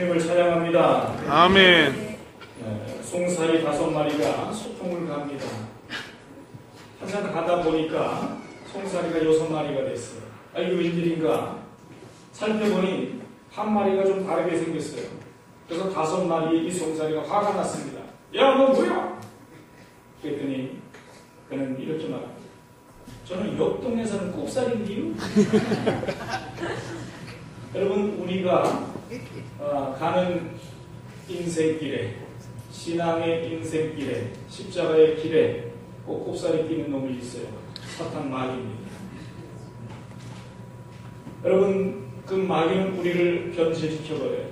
주님을 찬양합니다. 아멘. 송사리 5마리가 소풍을 갑니다. 한참 가다 보니까 송사리가 6마리가 됐어요. 이게 웬일인가? 살펴보니 한 마리가 좀 다르게 생겼어요. 그래서 5마리의 이 송사리가 화가 났습니다. 야, 너 뭐야? 그랬더니 그는 이렇게 말합니다. 저는 옆 동네 사는 꼽살인데요. 여러분, 우리가 가는 인생길에, 신앙의 인생길에, 십자가의 길에 꼭 꼽살이 끼는 놈이 있어요. 사탄 마귀입니다. 여러분, 그 마귀는 우리를 변질시켜버려요.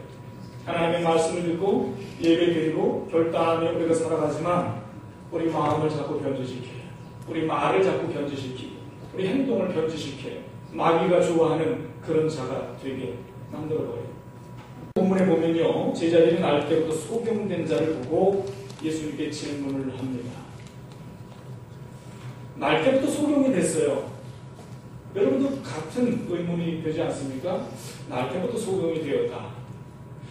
하나님의 말씀을 듣고 예배드리고 결단하며 우리가 살아가지만 우리 마음을 자꾸 변질시켜요. 우리 말을 자꾸 변질시키고 우리 행동을 변질시켜요. 마귀가 좋아하는 그런 자가 되게 만들어버려요. 본문에 보면요, 제자들이 날 때부터 소경된 자를 보고 예수님께 질문을 합니다. 날 때부터 소경이 됐어요. 여러분도 같은 의문이 되지 않습니까? 날 때부터 소경이 되었다.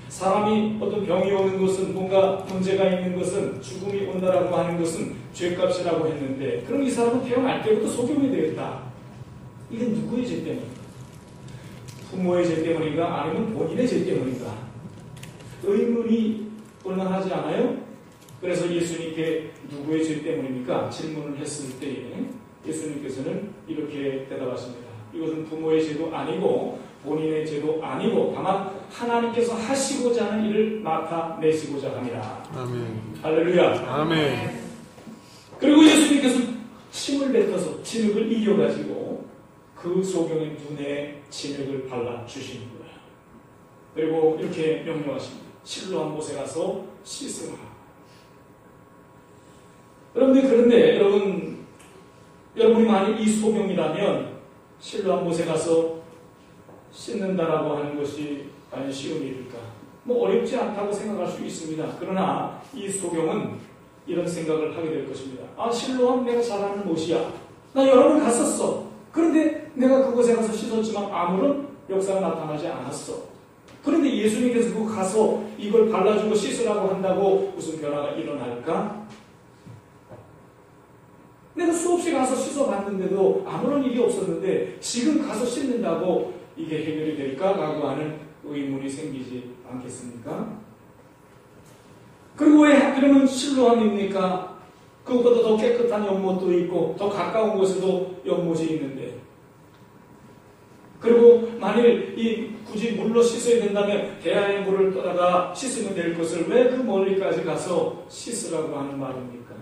사람이 어떤 병이 오는 것은, 뭔가 문제가 있는 것은, 죽음이 온다라고 하는 것은 죄값이라고 했는데, 그럼 이 사람은 태어날 때부터 소경이 되었다. 이게 누구의 죄 때문인가? 부모의 죄 때문인가? 아니면 본인의 죄 때문인가? 의문이 올만하지 않아요? 그래서 예수님께 누구의 죄 때문입니까? 질문을 했을 때에 예수님께서는 이렇게 대답하십니다. 이것은 부모의 죄도 아니고 본인의 죄도 아니고 다만 하나님께서 하시고자 하는 일을 나타내시고자 합니다. 아멘. 할렐루야. 아멘. 그리고 예수님께서 침을 뱉어서 진흙을 이겨가지고 그 소경의 눈에 진흙을 발라주시는 거예요. 그리고 이렇게 명령하십니다. 실로암 못에 가서 씻으라. 그런데 여러분이 만약 이 소경이라면 실로암 못에 가서 씻는다라고 하는 것이 과연 쉬운 일일까? 어렵지 않다고 생각할 수 있습니다. 그러나 이 소경은 이런 생각을 하게 될 것입니다. 실로암 내가 잘 아는 못이야. 나 여러 번 갔었어. 그런데 내가 그곳에 가서 씻었지만 아무런 역사가 나타나지 않았어. 그런데 예수님께서 그 가서 이걸 발라주고 씻으라고 한다고 무슨 변화가 일어날까? 내가 수없이 가서 씻어봤는데도 아무런 일이 없었는데 지금 가서 씻는다고 이게 해결이 될까? 라고 하는 의문이 생기지 않겠습니까? 그리고 왜 하필이면 실로암입니까? 그것보다 더 깨끗한 연못도 있고 더 가까운 곳에도 연못이 있는데, 그리고 만일 굳이 물로 씻어야 된다면 대하의 물을 떠다가 씻으면 될 것을 왜 그 멀리까지 가서 씻으라고 하는 말입니까?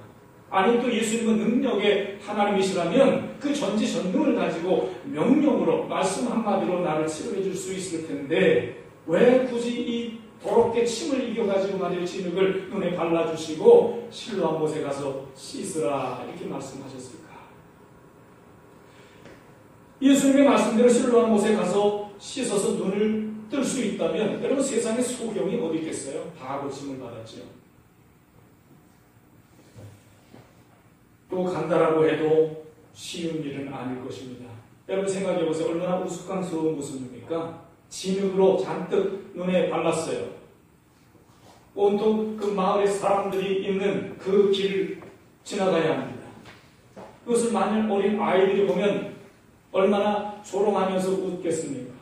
아니, 또 예수님은 능력의 하나님이시라면 그 전지전능을 가지고 명령으로 말씀 한마디로 나를 치료해 줄 수 있을 텐데 왜 굳이 이 더럽게 침을 이겨가지고 말일 진흙을 눈에 발라주시고 실로암 못에 가서 씻으라 이렇게 말씀하셨을까? 예수님의 말씀대로 실로암 못에 가서 씻어서 눈을 뜰 수 있다면 여러분, 세상에 소경이 어디 있겠어요? 다 고침을 받았죠. 또 간다라고 해도 쉬운 일은 아닐 것입니다. 여러분 생각해보세요. 얼마나 우스꽝스러운 모습입니까? 진흙으로 잔뜩 눈에 발랐어요. 온통 그 마을의 사람들이 있는 그 길을 지나가야 합니다. 그것을 만일 어린 아이들이 보면 얼마나 조롱하면서 웃겠습니까?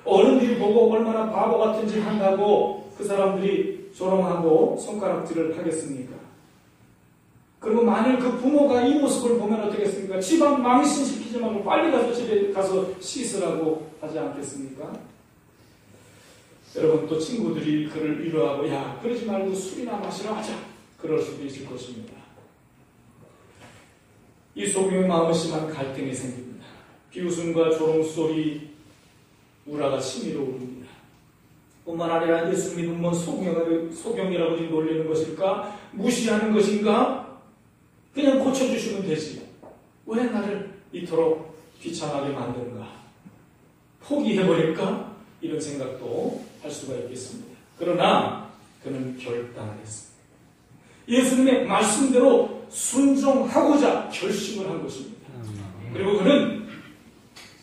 어른들이 보고 얼마나 바보 같은 짓 한다고 그 사람들이 조롱하고 손가락질을 하겠습니까? 그리고 만일 그 부모가 이 모습을 보면 어떻겠습니까? 집안 망신시키지 말고 빨리 가서 집에 가서 씻으라고 하지 않겠습니까? 여러분, 또 친구들이 그를 위로하고 야, 그러지 말고 술이나 마시러 하자. 그럴 수도 있을 것입니다. 이 소경의 마음은 심한 갈등이 생깁니다. 비웃음과 조롱소리, 우라가 치밀어 오릅니다. 뿐만 아니라 예수 믿으면 뭔 소경이라고 놀리는 것일까? 무시하는 것인가? 그냥 고쳐주시면 되지. 왜 나를 이토록 비참하게 만드는가? 포기해버릴까? 이런 생각도 할 수가 있겠습니다. 그러나 그는 결단을 했습니다. 예수님의 말씀대로 순종하고자 결심을 한 것입니다. 그리고 그는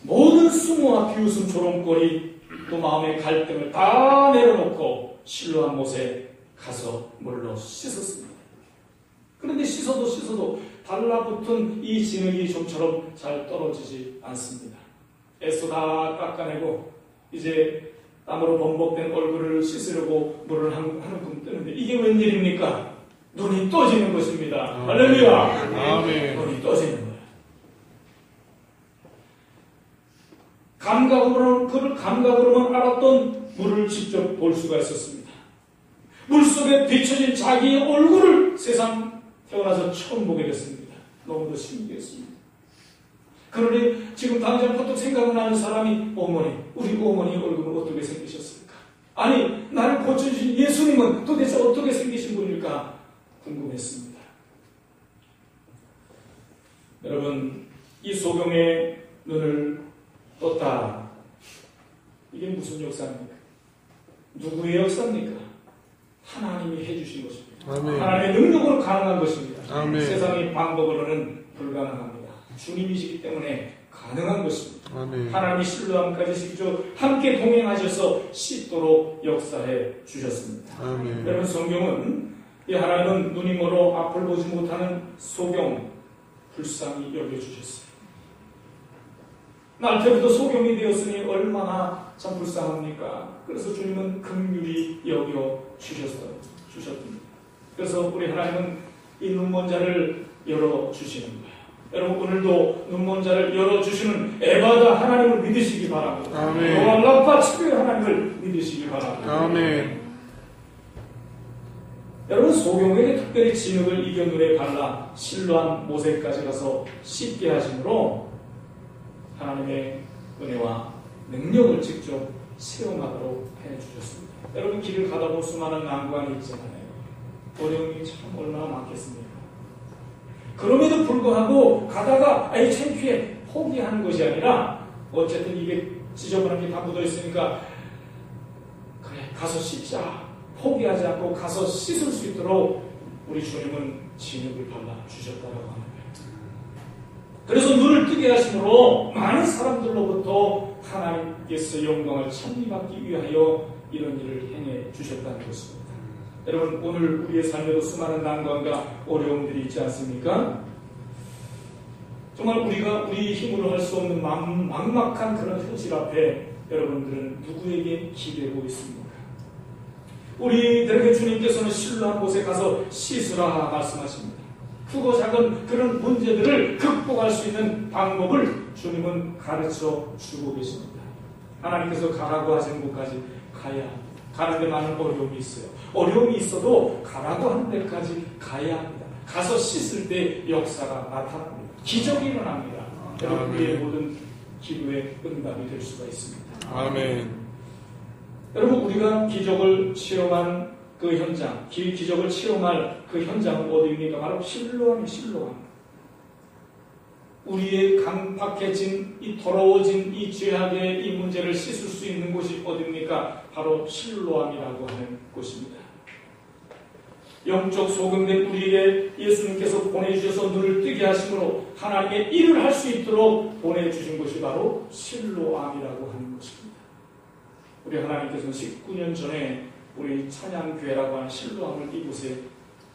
모든 수모와 비웃음, 조롱거리, 또 마음의 갈등을 다 내려놓고 실로암 못에 가서 물로 씻었습니다. 그런데 씻어도 달라붙은 이 진흙이 좀처럼 잘 떨어지지 않습니다. 애써 다 닦아내고 이제 땀으로 범벅된 얼굴을 씻으려고 물을 한 움큼 뜨는데 이게 웬일입니까? 눈이 떠지는 것입니다. 할렐루야! 아멘. 눈이 떠지는 거예요. 감각으로만 알았던 물을 직접 볼 수가 있었습니다. 물속에 비춰진 자기의 얼굴을 세상 태어나서 처음 보게 됐습니다. 너무도 신기했습니다. 그러니 지금 당장 퍼뜩 생각나는 사람이 우리 어머니 얼굴은 어떻게 생기셨을까? 아니, 나를 고쳐주신 예수님은 도대체 어떻게 생기신 분일까 궁금했습니다. 여러분, 이 소경의 눈을 떴다. 이게 무슨 역사입니까? 누구의 역사입니까? 하나님이 해주신 것입니다. 아멘. 하나님의 능력으로 가능한 것입니다. 아멘. 세상의 방법으로는 불가능합니다. 주님이시기 때문에 가능한 것입니다. 아멘. 하나님이 실로암까지 직접 함께 동행하셔서 씻도록 역사해 주셨습니다. 아멘. 여러분, 성경은 이 하나님은 눈이 멀어 앞을 보지 못하는 소경 불쌍히 여겨주셨어요. 날 때부터 소경이 되었으니 얼마나 참 불쌍합니까? 그래서 주님은 긍휼히 여겨 주셨습니다. 그래서 우리 하나님은 이 눈먼 자를 열어주시는 거예요. 여러분, 오늘도 눈먼 자를 열어주시는 에바다 하나님을 믿으시기 바랍니다. 아멘. 여호와 라파 치료의 하나님을 믿으시기 바랍니다. 아멘. 여러분, 소경에게 특별히 진흙을 이겨 눈에 발라 실로암 못에까지 가서 씻게 하심으로 하나님의 은혜와 능력을 직접 체험하도록 해주셨습니다. 여러분, 길을 가다 보면 수많은 난관이 있잖아요. 어려움이 참 얼마나 많겠습니까? 그럼에도 불구하고 가다가 창피해 포기하는 것이 아니라 어쨌든 이게 지저분한 게 다 묻어 있으니까 그래, 가서 씻자. 포기하지 않고 가서 씻을 수 있도록 우리 주님은 진흙을 발라 주셨다고 하는 거예요. 그래서 눈을 뜨게 하심으로 많은 사람들로부터 하나님께서 영광을 찬미받기 위하여 이런 일을 행해 주셨다는 것입니다. 여러분, 오늘 우리의 삶에도 수많은 난관과 어려움들이 있지 않습니까? 정말 우리가 우리 힘으로 할 수 없는 막막한 그런 현실 앞에 여러분들은 누구에게 기대고 있습니까? 우리들에게 주님께서는 실로암 곳에 가서 씻으라 말씀하십니다. 크고 작은 그런 문제들을 극복할 수 있는 방법을 주님은 가르쳐 주고 계십니다. 하나님께서 가라고 하신 곳까지 가야 합니다. 가는데 많은 어려움이 있어요. 어려움이 있어도 가라고 하는 데까지 가야 합니다. 가서 씻을 때 역사가 나타납니다. 기적이 일어납니다. 여러분, 우리의 모든 기도의 응답이 될 수가 있습니다. 아멘. 여러분, 우리가 기적을 체험한 그 현장, 기적을 체험할 그 현장은 어디입니까? 바로 실로암이 실로암. 우리의 강팍해진 이 더러워진 이 죄악의 이 문제를 씻을 수 있는 곳이 어디입니까? 바로 실로암이라고 하는 곳입니다. 영적 소금된 우리에게 예수님께서 보내주셔서 눈을 뜨게 하심으로 하나님의 일을 할 수 있도록 보내주신 곳이 바로 실로암이라고 하는 곳입니다. 우리 하나님께서는 19년 전에 우리 찬양교회라고 하는 실로암을 이곳에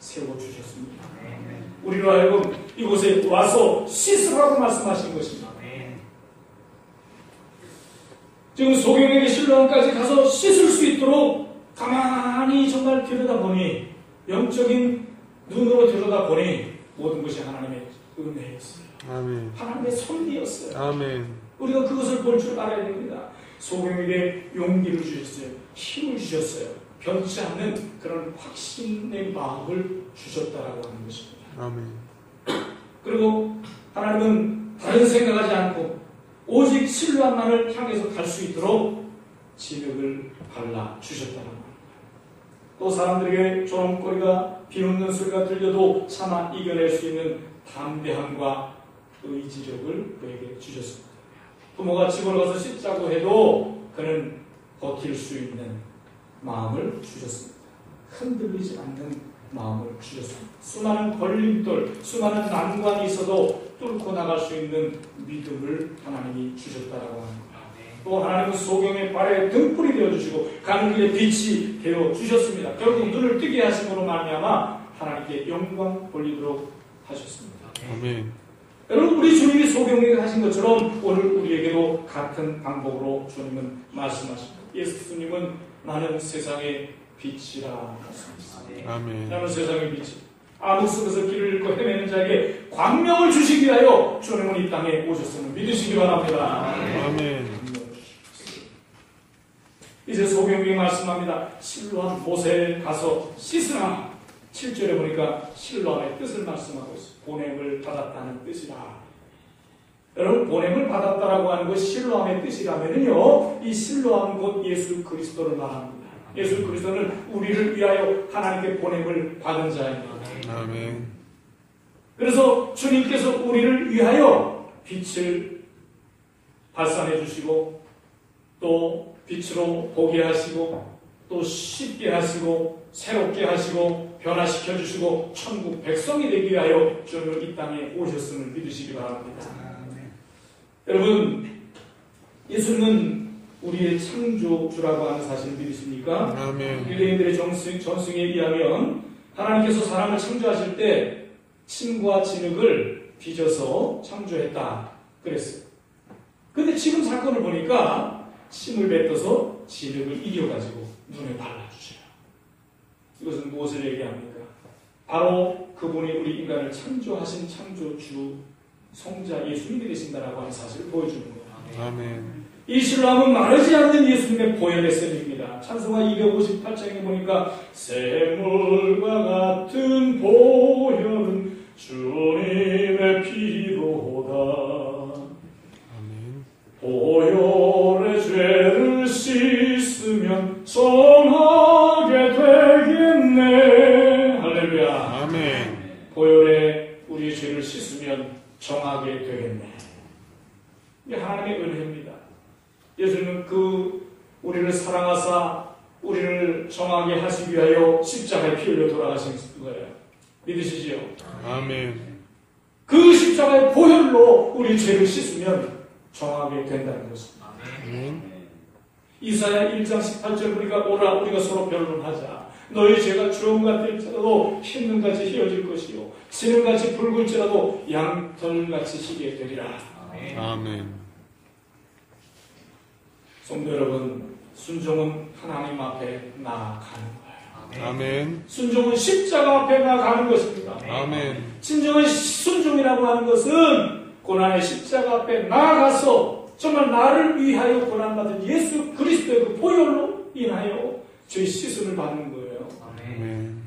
세워주셨습니다. 우리로 하여금 이곳에 와서 씻으라고 말씀하신 것입니다. 지금 소경에게 실로암까지 가서 씻을 수 있도록 가만히 정말 들여다보니, 영적인 눈으로 들여다보니 모든 것이 하나님의 은혜였어요. 아멘. 하나님의 섭리였어요. 아멘. 우리가 그것을 볼 줄 알아야 됩니다. 소경에게 용기를 주셨어요. 힘을 주셨어요. 변치 않는 그런 확신의 마음을 주셨다라고 하는 것입니다. 아멘. 그리고 하나님은 다른 생각하지 않고 오직 실로암만을 향해서 갈 수 있도록 진흙을 발라 주셨다는 겁니다. 또 사람들에게 조롱거리가 비웃는 소리가 들려도 차마 이겨낼 수 있는 담대함과 의지력을 그에게 주셨습니다. 부모가 집으로 가서 씻자고 해도 그는 버틸 수 있는 마음을 주셨습니다. 흔들리지 않는 마음을 주셨습니다. 수많은 걸림돌, 수많은 난관이 있어도 뚫고 나갈 수 있는 믿음을 하나님이 주셨다라고 하는 겁니다. 또 하나님은 소경의 발에 등불이 되어주시고 가는 길에 빛이 되어주셨습니다. 결국 눈을 뜨게 하심으로 말미암아 하나님께 영광 돌리도록 하셨습니다. 아멘. 여러분, 우리 주님이 소경에게 하신 것처럼 오늘 우리에게도 같은 방법으로 주님은 말씀하십니다. 예수님은 나는 세상의 빛이라 하셨습니다. 아멘. 나는 세상의 빛이 암흑 속에서 길을 잃고 헤매는 자에게 광명을 주시기 위하여 주님은 이 땅에 오셨음을 믿으시기 바랍니다. 아멘. 이제 소경이 말씀합니다. 실로암 못에 가서 씻으라. 7절에 보니까 실로암의 뜻을 말씀하고 있어요. 보냄을 받았다는 뜻이라. 여러분, 보냄을 받았다라고 하는 것 실로암의 뜻이라면요, 이 실로암은 곧 예수 그리스도를 말합니다. 예수 그리스도는 우리를 위하여 하나님께 보냄을 받은 자입니다. 아멘. 그래서 주님께서 우리를 위하여 빛을 발산해 주시고 또 빛으로 보게 하시고 또 쉽게 하시고 새롭게 하시고 변화시켜 주시고 천국 백성이 되기 위하여 주님은 이 땅에 오셨음을 믿으시기 바랍니다. 여러분, 예수님은 우리의 창조주라고 하는 사실을 믿으십니까? 아멘. 유대인들의 전승에 의하면 하나님께서 사람을 창조하실 때 침과 진흙을 빚어서 창조했다 그랬어요. 근데 지금 사건을 보니까 침을 뱉어서 진흙을 이겨가지고 눈에 발라주셔요. 이것은 무엇을 얘기합니까? 바로 그분이 우리 인간을 창조하신 창조주 성자 예수님이 되신다라고 하는 사실을 보여주는 거예요. 아멘. 이 실로암은 마르지 않는 예수님의 보혈의 셈입니다. 찬송가 258장에 보니까 샘물과 같은 보혈은 주님의 피로다. 아멘. 보혈의 죄를 씻으면 정하게 되겠네. 할렐루야. 아멘. 보혈에 우리의 죄를 씻으면 정하게 되겠네. 이게 하나님의 은혜입니다. 예수님은 우리를 사랑하사 우리를 정하게 하시기 위하여 십자가에 피 흘려 돌아가신 거예요. 믿으시지요? 아멘. 그 십자가의 보혈로 우리 죄를 씻으면 정하게 된다는 것입니다. 아멘. 이사야 1장 18절 보니까 오라 우리가 서로 변론하자. 너희 죄가 주홍 같을지라도 흰눈같이 휘어질 것이요 진흙같이 붉을지라도 양털같이 희게 되리라. 아멘. 성도 여러분, 순종은 하나님 앞에 나아가는 거예요. 아멘. 순종은 십자가 앞에 나아가는 것입니다. 아멘. 진정한 순종이라고 하는 것은 고난의 십자가 앞에 나아가서 정말 나를 위하여 고난받은 예수 그리스도의 그 보혈로 인하여 죄 씻음을 받는 거예요. 아멘.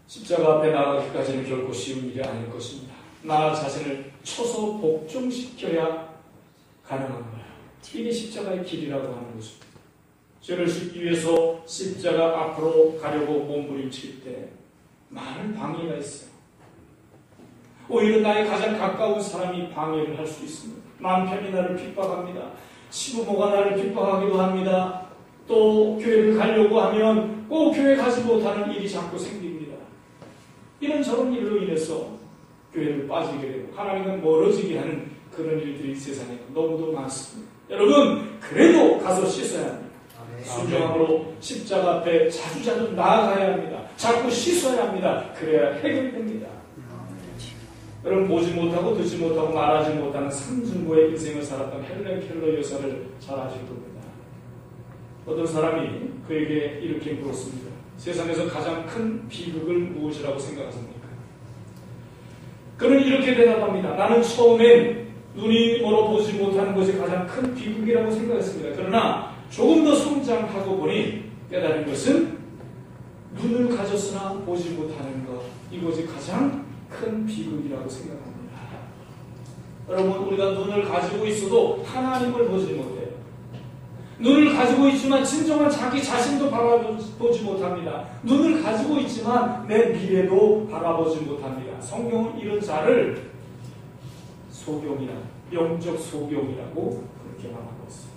십자가 앞에 나아가기까지는 결코 쉬운 일이 아닐 것입니다. 나 자신을 쳐서 복종시켜야 가능한 거예요. 이게 십자가의 길이라고 하는 것입니다. 죄를 씻기 위해서 십자가 앞으로 가려고 몸부림칠 때 많은 방해가 있어요. 오히려 나의 가장 가까운 사람이 방해를 할 수 있습니다. 남편이 나를 핍박합니다. 시부모가 나를 핍박하기도 합니다. 또 교회를 가려고 하면 꼭 교회 가지 못하는 일이 자꾸 생깁니다. 이런 저런 일로 인해서 교회를 빠지게 되고 하나님은 멀어지게 하는 그런 일들이 세상에 너무도 많습니다. 여러분, 그래도 가서 씻어야 합니다. 순종함으로 십자가 앞에 자주자주 나아가야 합니다. 자꾸 씻어야 합니다. 그래야 해결됩니다. 여러분, 보지 못하고 듣지 못하고 말하지 못하는 삼중고의 인생을 살았던 헬렌 켈러 여사를 잘 아실 겁니다. 어떤 사람이 그에게 이렇게 물었습니다. 세상에서 가장 큰 비극을 무엇이라고 생각하십니까? 그는 이렇게 대답합니다. 나는 처음엔 눈이 멀어 보지 못하는 것이 가장 큰 비극이라고 생각했습니다. 그러나 조금 더 성장하고 보니 깨달은 것은 눈을 가졌으나 보지 못하는 것, 이것이 가장 큰 비극이라고 생각합니다. 여러분, 우리가 눈을 가지고 있어도 하나님을 보지 못해요. 눈을 가지고 있지만 진정한 자기 자신도 바라보지 못합니다. 눈을 가지고 있지만 내 미래도 바라보지 못합니다. 성경은 이런 자를 소경이라, 영적 소경이라고 그렇게 말하고 있어요.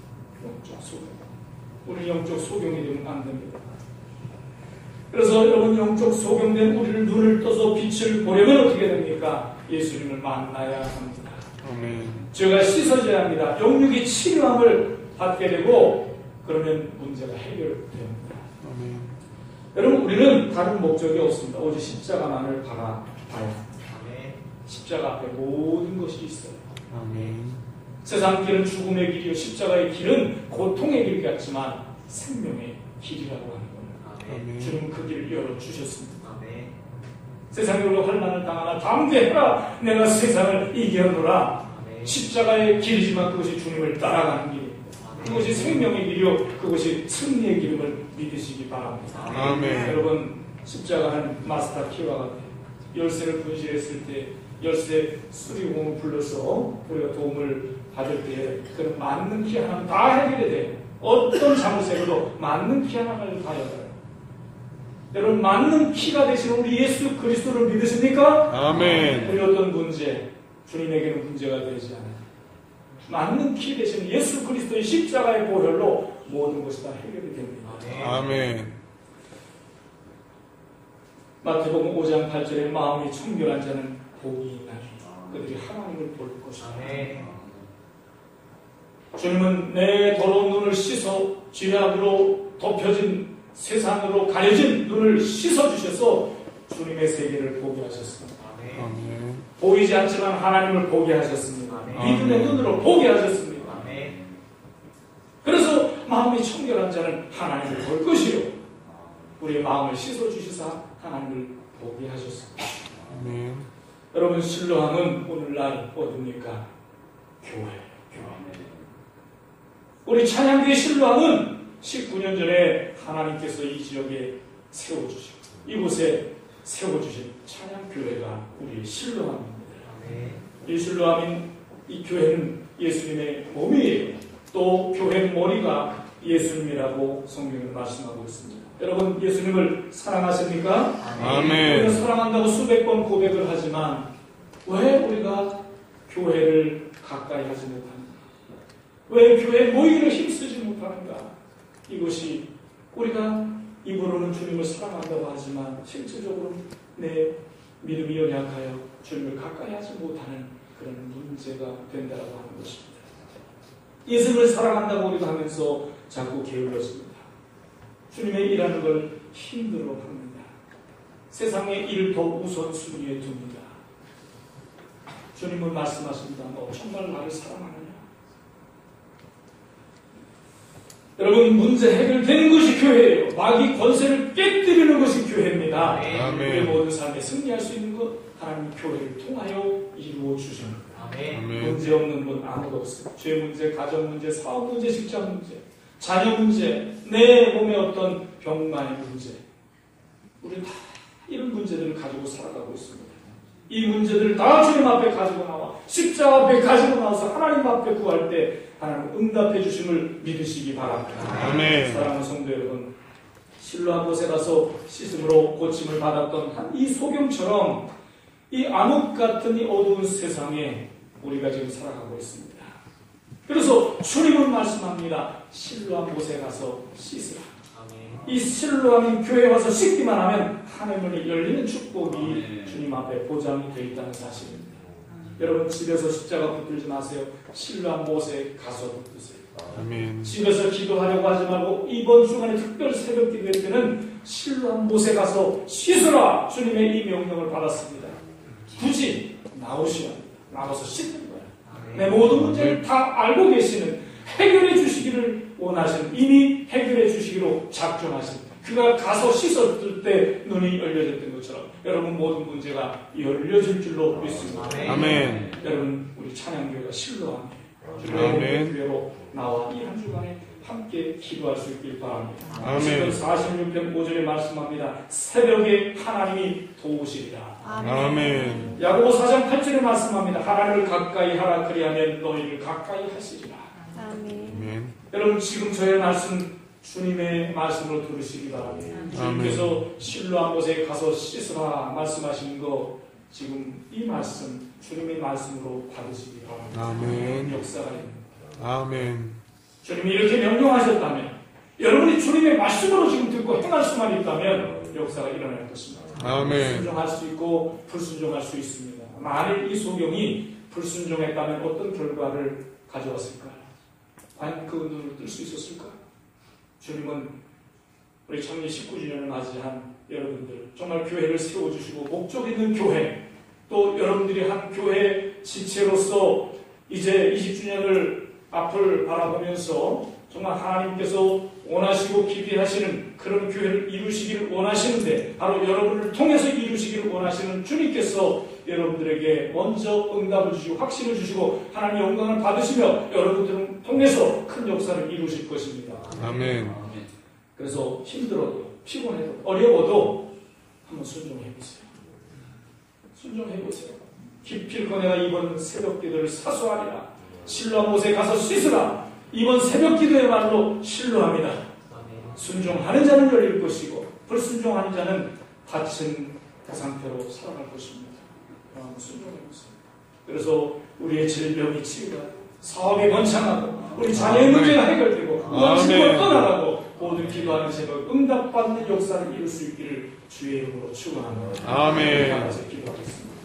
영적 소경. 우리 영적 소경이 되면 안 됩니다. 그래서 여러분, 영적 소경된 우리를 눈을 떠서 빛을 보려면 어떻게 됩니까? 예수님을 만나야 합니다. 아멘. 죄가 씻어져야 합니다. 영육이 치료함을 받게 되고 그러면 문제가 해결됩니다. 아멘. 여러분 우리는 다른 목적이 없습니다. 오직 십자가만을 바라봐야 합니다. 십자가 앞에 모든 것이 있어요. 아멘. 세상 길은 죽음의 길이요 십자가의 길은 고통의 길 같지만 생명의 길이라고 하는 겁니다. 아멘. 주님은 그 길을 열어주셨습니다. 세상으로 환난을 당하나 담대하라 내가 세상을 이겨노라. 십자가의 길이지만 그것이 주님을 따라가는 길입니다. 그것이 생명의 길이요 그것이 승리의 길임을 믿으시기 바랍니다. 아멘. 여러분 십자가는 마스터 키와 같아요. 열쇠를 분실했을 때 열쇠 수리공을 불러서 우리가 도움을 받을 때 그런 맞는 키 하나는 다 해결이 돼요. 어떤 잘못에도 맞는 키 하나를 다 열어요. 여러분 맞는 키가 되시는 우리 예수 그리스도를 믿으십니까? 아멘. 우리 어떤 문제 주님에게는 문제가 되지 않아요. 맞는 키 되시는 예수 그리스도의 십자가의 보혈로 모든 것이 다 해결이 됩니다. 아멘. 마태복음 5장 8절에 마음이 청결한 자는 복이 있나니 그들이 하나님을 볼 것이다. 주님은 내 더러운 눈을 씻어 죄악으로 덮여진 세상으로 가려진 눈을 씻어주셔서 주님의 세계를 보게 하셨습니다. 아멘. 보이지 않지만 하나님을 보게 하셨습니다. 믿음의 눈으로 보게 하셨습니다. 그래서 마음이 청결한 자는 하나님을 볼 것이요 우리의 마음을 씻어주시사 하나님을 보게 하셨습니다. 아멘. 여러분 실로함은 오늘날 어딥니까? 교회. 우리 찬양교회 실로함은 19년 전에 하나님께서 이 지역에 세워주시고 이곳에 세워주신 찬양교회가 우리의 실로함입니다. 이 실로함인 이 교회는 예수님의 몸이에요. 또 교회 머리가 예수님이라고 성경은 말씀하고 있습니다. 여러분 예수님을 사랑하십니까? 아멘. 우리가 사랑한다고 수백 번 고백을 하지만 왜 우리가 교회를 가까이 하지 못하는가? 왜 교회 모이기를 힘쓰지 못하는가? 이것이 우리가 입으로는 주님을 사랑한다고 하지만 실질적으로 내 믿음이 연약하여 주님을 가까이 하지 못하는 그런 문제가 된다고 하는 것입니다. 예수님을 사랑한다고 우리가 하면서 자꾸 게을러집니다. 주님의 일하는 걸 힘들어합니다. 세상의 일을 더 우선순위에 둡니다. 주님은 말씀하십니다. 너 정말 나를 사랑하느냐? 여러분 문제 해결되는 것이 교회예요. 마귀 권세를 깨뜨리는 것이 교회입니다. 우리의 모든 삶에 승리할 수 있는 것 하나님 교회를 통하여 이루어 주십니다. 문제 없는 분 아무도 없어요. 죄 문제, 가정 문제, 사업 문제, 직장 문제, 자녀 문제, 내 몸의 어떤 병만의 문제, 우리는 다 이런 문제들을 가지고 살아가고 있습니다. 이 문제들을 다 주님 앞에 가지고 나와 십자가 앞에 가지고 나와서 하나님 앞에 구할 때 하나님 응답해 주심을 믿으시기 바랍니다. 아멘. 사랑하는 성도 여러분, 실로암 곳에 가서 씻음으로 고침을 받았던 이 소경처럼 이 암흑 같은 이 어두운 세상에 우리가 지금 살아가고 있습니다. 그래서 주님은 말씀합니다. 실로암 곳에 가서 씻으라. 이 실로암인 교회에 와서 씻기만 하면 하늘문이 열리는 축복이 주님 앞에 보장이 되어 있다는 사실입니다. 여러분 집에서 십자가 붙들지 마세요. 실로암 못에 가서 붙드세요. 아멘. 집에서 기도하려고 하지 말고 이번 주간에 특별 새벽 기도회 때는 실로암 못에 가서 씻으라. 주님의 이 명령을 받았습니다. 굳이 나오시면 나와서 씻는 거예요. 내 모든 문제를 다 알고 계시는 해결해 주시기를 원하시는 이미 해결해 주시기로 작정하신 그가 가서 씻었을 때 눈이 열려졌던 것처럼 여러분 모든 문제가 열려질 줄로 믿습니다. 아멘. 여러분 우리 찬양교회가 실로암 아멘. 교회로 나와 이 한 주간에 함께 기도할 수 있길 바랍니다. 아멘. 46편 5절에 말씀합니다. 새벽에 하나님이 도우시리라. 아멘. 야고보 4장 8절에 말씀합니다. 하나님을 가까이 하라 그리하면 너희를 가까이 하시리라. 아멘. 여러분 지금 저의 말씀 주님의 말씀으로 들으시기 바랍니다. 주님께서 실로암 곳에 가서 씻으라 말씀하신 거 지금 이 말씀 주님의 말씀으로 받으시기 바랍니다. 아멘. 역사가 있는 아멘. 주님이 이렇게 명령하셨다면 여러분이 주님의 말씀으로 지금 듣고 행할 수만 있다면 역사가 일어날 것입니다. 아멘. 순종할 수 있고 불순종할 수 있습니다. 만일 이 소경이 불순종했다면 어떤 결과를 가져왔을까요? 과연 그 눈을 뜰 수 있었을까? 주님은 우리 창립 19주년을 맞이한 여러분들 정말 교회를 세워주시고 목적 있는 교회, 또 여러분들이 한 교회 지체로서 이제 20주년을 앞을 바라보면서 정말 하나님께서 원하시고 기대하시는 그런 교회를 이루시기를 원하시는데, 바로 여러분을 통해서 이루시기를 원하시는 주님께서 여러분들에게 먼저 응답을 주시고 확신을 주시고 하나님의 영광을 받으시며 여러분들을 통해서 큰 역사를 이루실 것입니다. 아멘. 그래서 힘들어도 피곤해도 어려워도 한번 순종해보세요. 순종해보세요. 기필코 내가 이번 새벽 기도를 사수하리라. 실로암 못에 가서 씻으라. 이번 새벽 기도야말로 실로합니다. 순종하는 자는 열릴 것이고 불순종하는 자는 닫힌 그 상태로 살아갈 것입니다. 한번 순종해보세요. 그래서 우리의 질병이 치유가, 사업이 번창하고 우리 자녀의 문제가 해결되고 원수가 떠나가고 모든 기도하는 새벽 응답받는 역사를 이룰 수 있기를 주의 이름으로 축원합니다. 아멘. 기도하겠습니다.